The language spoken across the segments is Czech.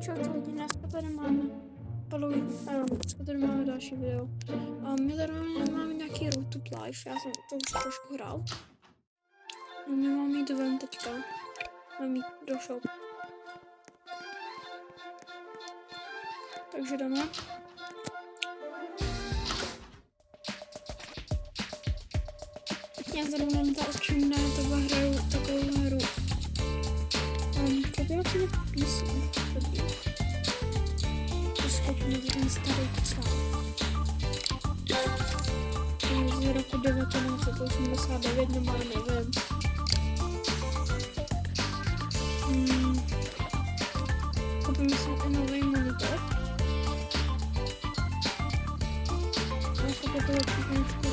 Čau lidi, dneska tady máme dneska tady máme další video. A my tady máme nějaký Road to Life, já jsem to už trošku hrál. A my máme jít ven teďka. Mám jít do shop. Takže jdeme. Já zrovna naučím, na tohle hraju takovou hru. Koupila si mě PC. To schopný ten starý psát. Z roku 1989 nebo nevím. Koupíme si i nový monitor. A tak je to lepší knížku.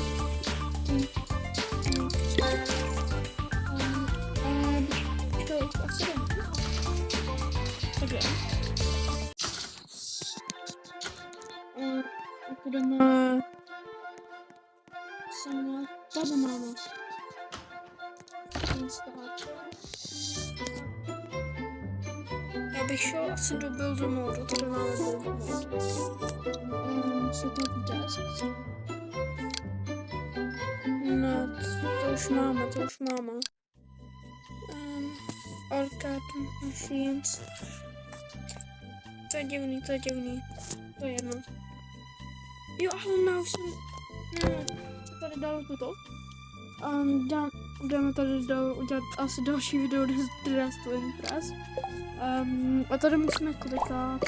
Asi jdeme. Takže budeme sama tady máme já bych šel asi do builder modu, tady máme builder mode. Setup desk. No, to už máme. Arcade machines. To je divný. To je jedno. Jo, ale už jsem... Ne, co tady dalo toto? Dáme tady udělat asi další video z Wrestling Press. A tady musíme klikat.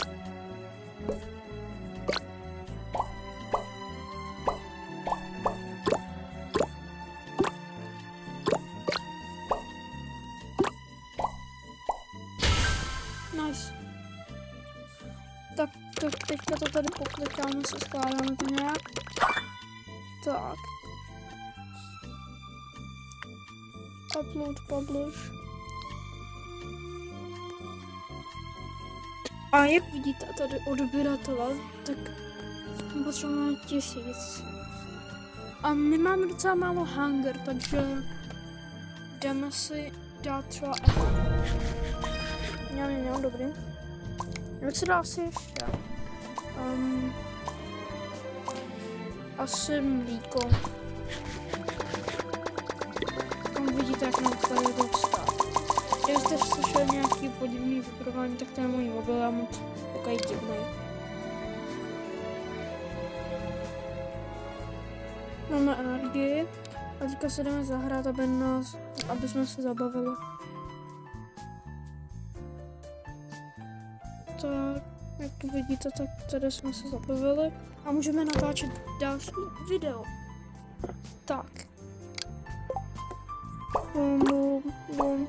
Nice. Tak teďka to tady poklikáme, se skládáme to nějak. Tak. Upload, publish. A jak vidíte tady odběratele, tak potřebujeme 1000. A my máme docela málo hunger, takže jdeme si dát třeba Já, dobrý. Jak se dá asi ještě? Asi mlíko. Tam vidíte, jak nám tady dostat. Když jste slyšeli nějaký podivný vibrování, tak to je můj mobil, já moc takový divný. Máme energii a teďka se jdeme zahrát, aby jsme se zabavili. Tak, jak tu vidíte, tak tady jsme se zabavili a můžeme natáčet další video. Tak.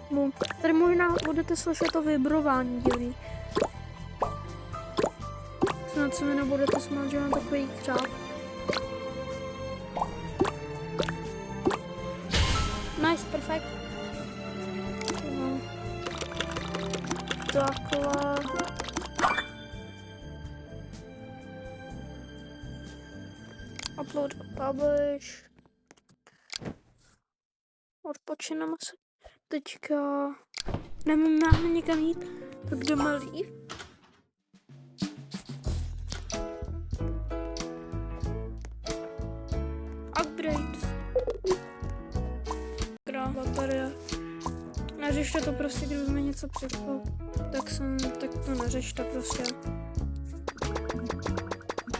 Bum. Tady možná budete slyšet to vibrování divný. Snad se mi nebudete smát, že mám takový křáp. Nice, perfekt. Takhle. Upload a publish. Odpočineme se. Teďka nemáme někam jít, tak jdeme líp. Upgrade. Baterie. Neřešte to prostě, kdyby mi něco přišlo, tak to neřešte prostě.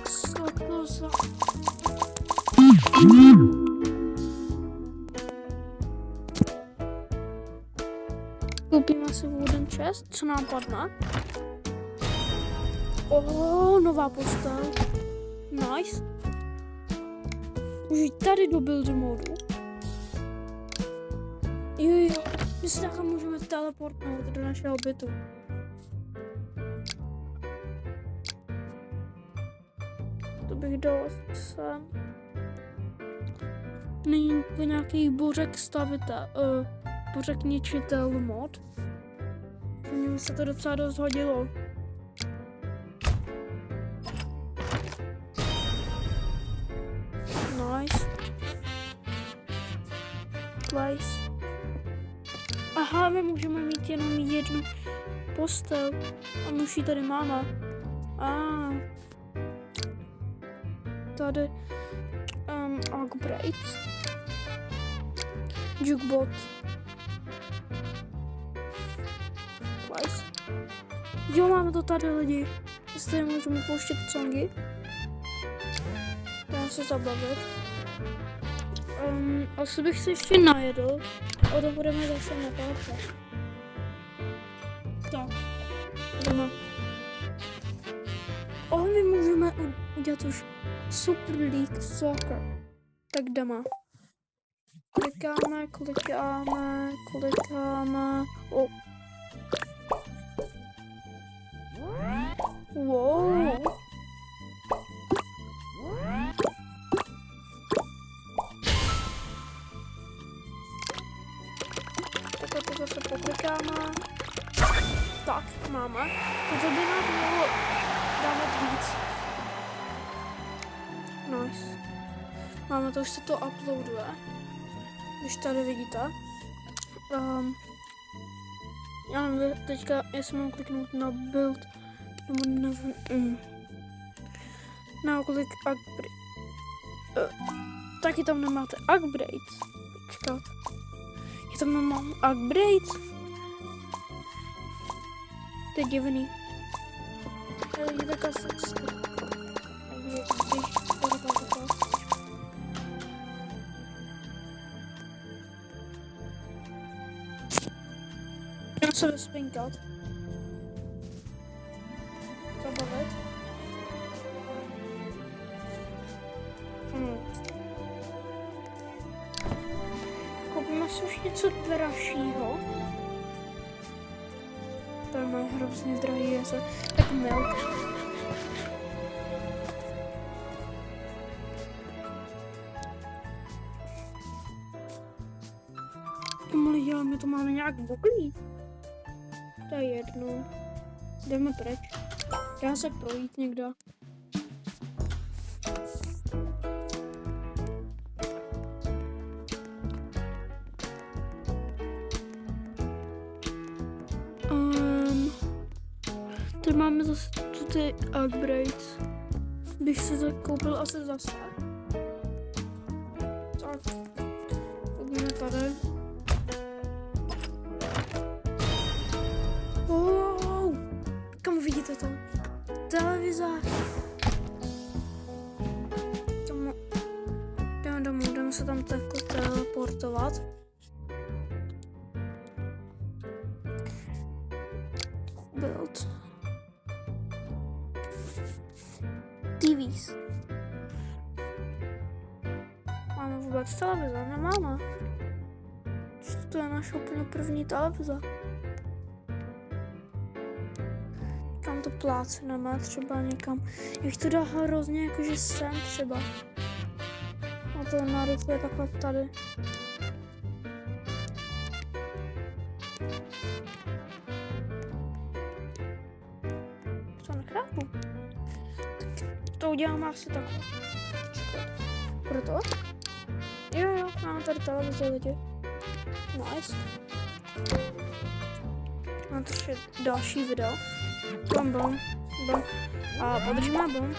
Co to za... Koupíme si wooden chest, co nám padne. Nová postel. Nice. Už jít tady do builder modu. Jo, my se takhle můžeme teleportnout do našeho bytu. To bych dal sem. Není to nějaký bořek bořek ničitel mod. Mně by se to docela dost hodilo. Nice. Place. Aha, my můžeme mít jenom jednu postel. A muší tady máma. Tady upgrade. Jukebot. Twice. Jo, máme to tady lidi. Jestli tady můžeme pouštět songy. Dám se zabavit. Asi bych se ještě najedl. A to budeme zase natáčet. Tak. Jdeme. My můžeme udělat už Super League Soccer. Tak jdeme. Klikáme. Wow. Takhle to zase poklikáme. Tak, máme. To by nám mělo dávat víc. Nice. Máme to, už se to uploaduje. Když tady vidíte. Já nevím teďka, jestli mám kliknout na build, nebo na klik upgrade. Taky tam nemáte upgrade. Počkat. Já tam nemám upgrade. To je divný. Je taká sexy. Já se vyspinkat. Zabavit. Koupíme si už něco dražšího. To je hrozně drahý jeze. Tak milk. Lidi, ale my to máme nějak buklý. To je jedno. Jdeme pryč. Dá se projít někde. Tady máme zase ty upgrades. Bych si to koupil asi zase. Tak. Koupíme tady. Kam vidíte to? Televize. Jdeme domů, jdeme se tam takhle teleportovat. Build. TVs. Máme vůbec televize? Nemáme. To je naše úplně první televize. Kam to plácneme třeba někam. Jak to dá hrozně jakože sem třeba. A to narychle takhle tady. To nechápu. To uděláme asi takhle. Proto? Jo, máme tady televizi lidi. Nice. Mám to ještě další video. Bum. A podržíme bum.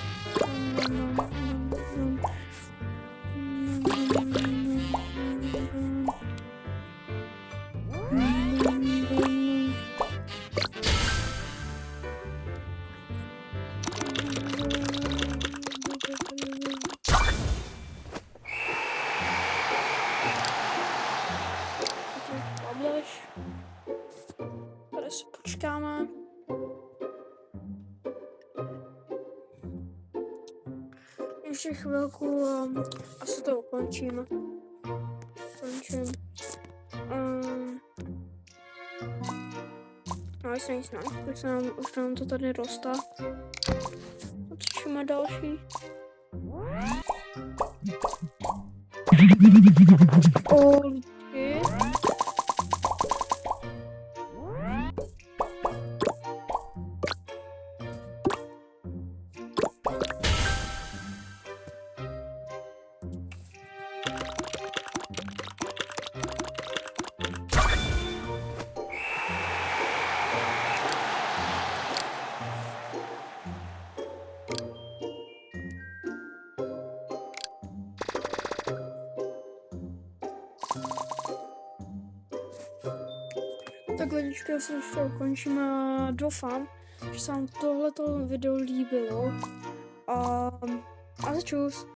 Tady se počkáme. Ještě chvilku asi to ukončím. Nice. Už nám to tady roste. Otočíme další. Tak ledičky, já se už to ukončím a doufám, že se vám tohleto video líbilo. A čus.